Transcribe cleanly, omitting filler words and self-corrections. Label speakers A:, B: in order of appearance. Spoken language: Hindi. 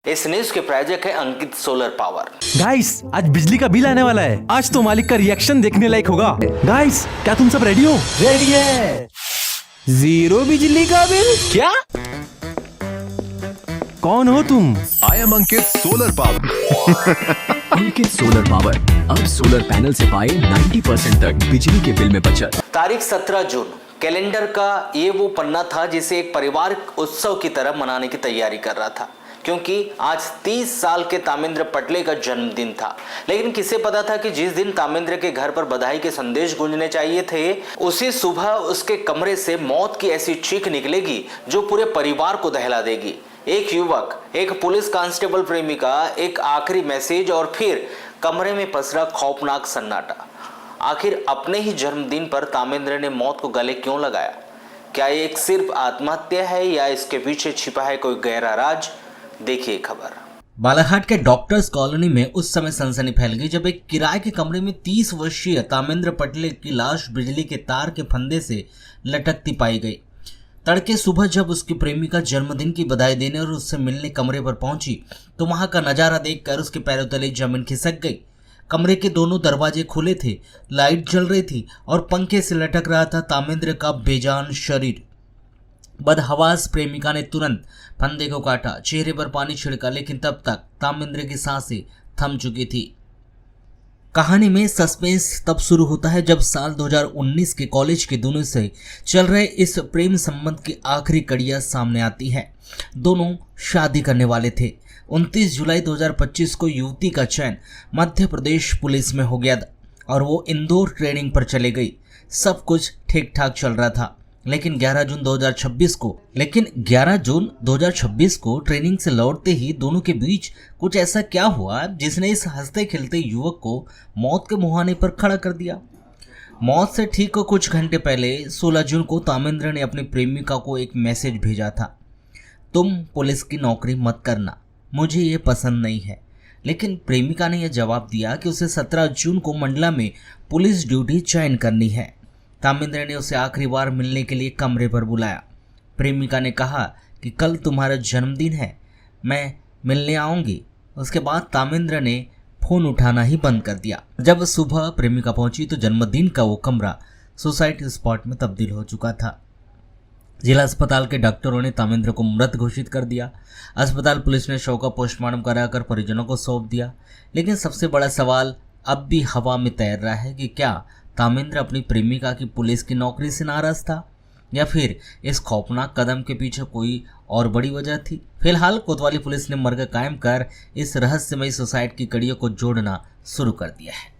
A: इस न्यूज के प्रायोजक है अंकित सोलर पावर।
B: गाइस, आज बिजली का बिल आने वाला है। आज तो मालिक का रिएक्शन देखने लायक होगा। गाइस, क्या तुम सब रेडी हो?
C: रेडी है। जीरो बिजली का बिल?
B: क्या? कौन हो तुम?
D: I am Ankit solar power.
C: Ankit solar power अब सोलर पैनल से पाए 90% तक बिजली के बिल में बचत।
A: तारीख 17 जून कैलेंडर का ये वो पन्ना था जिसे एक पारिवारिक उत्सव की तरह मनाने की तैयारी कर रहा था, क्योंकि आज 30 साल के तामिंद्र पटले का जन्मदिन था। लेकिन किसे पता था कि जिस दिन तामिंद्र के घर पर बधाई के संदेश गूंजने चाहिए थे, उसी सुबह उसके कमरे से मौत की ऐसी चीख निकलेगी जो पूरे परिवार को दहला देगी। एक युवक, एक पुलिस कांस्टेबल प्रेमिका, एक आखिरी मैसेज और फिर कमरे में पसरा खौफनाक सन्नाटा। आखिर अपने ही जन्मदिन पर तामिंद्र ने मौत को गले क्यों लगाया? क्या ये एक सिर्फ आत्महत्या है या इसके पीछे छिपा है कोई गहरा राज? देखिए खबर।
E: बालाघाट के डॉक्टर्स कॉलोनी में उस समय सनसनी फैल गई जब एक किराए के कमरे में 30 वर्षीय तामिंद्र पटले की लाश बिजली के तार के फंदे से लटकती पाई गई। तड़के सुबह जब उसकी प्रेमिका जन्मदिन की बधाई देने और उससे मिलने कमरे पर पहुंची तो वहां का नजारा देखकर उसके पैरों तले जमीन खिसक गई। कमरे के दोनों दरवाजे खुले थे, लाइट जल रही थी और पंखे से लटक रहा था तामिंद्र का बेजान शरीर। बदहवास प्रेमिका ने तुरंत फंदे को काटा, चेहरे पर पानी छिड़का, लेकिन तब तक तामिंद्र की सांसें थम चुकी थी। कहानी में सस्पेंस तब शुरू होता है जब साल 2019 के कॉलेज के दिनों से चल रहे इस प्रेम संबंध की आखिरी कड़ियां सामने आती है। दोनों शादी करने वाले थे। 29 जुलाई 2025 को युवती का चयन मध्य प्रदेश पुलिस में हो गया और वो इंदौर ट्रेनिंग पर चले गई। सब कुछ ठीक ठाक चल रहा था, लेकिन 11 जून 2026 को ट्रेनिंग से लौटते ही दोनों के बीच कुछ ऐसा क्या हुआ जिसने इस हंसते खिलते युवक को मौत के मुहाने पर खड़ा कर दिया। मौत से ठीक कुछ घंटे पहले 16 जून को तामिंद्र ने अपनी प्रेमिका को एक मैसेज भेजा था, तुम पुलिस की नौकरी मत करना, मुझे ये पसंद नहीं है। लेकिन प्रेमिका ने यह जवाब दिया कि उसे 17 जून को मंडला में पुलिस ड्यूटी ज्वाइन करनी है। तामिंद्र ने उसे आखिरी बार मिलने के लिए कमरे पर बुलाया। प्रेमिका ने कहा कि कल तुम्हारा जन्मदिन है, मैं मिलने आऊंगी। उसके बाद तामिंद्र ने फोन उठाना ही बंद कर दिया। जब सुबह प्रेमिका पहुंची तो जन्मदिन का वो कमरा सुसाइड स्पॉट में तब्दील हो चुका था। जिला अस्पताल के डॉक्टरों ने तामिंद्र को मृत घोषित कर दिया। अस्पताल पुलिस ने शव का पोस्टमार्टम कराकर परिजनों को सौंप दिया। लेकिन सबसे बड़ा सवाल अब भी हवा में तैर रहा है कि क्या तामिंद्र अपनी प्रेमिका की पुलिस की नौकरी से नाराज था या फिर इस खौफनाक कदम के पीछे कोई और बड़ी वजह थी। फिलहाल कोतवाली पुलिस ने मर्ग कायम कर इस रहस्यमयी सुसाइड की कड़ियों को जोड़ना शुरू कर दिया है।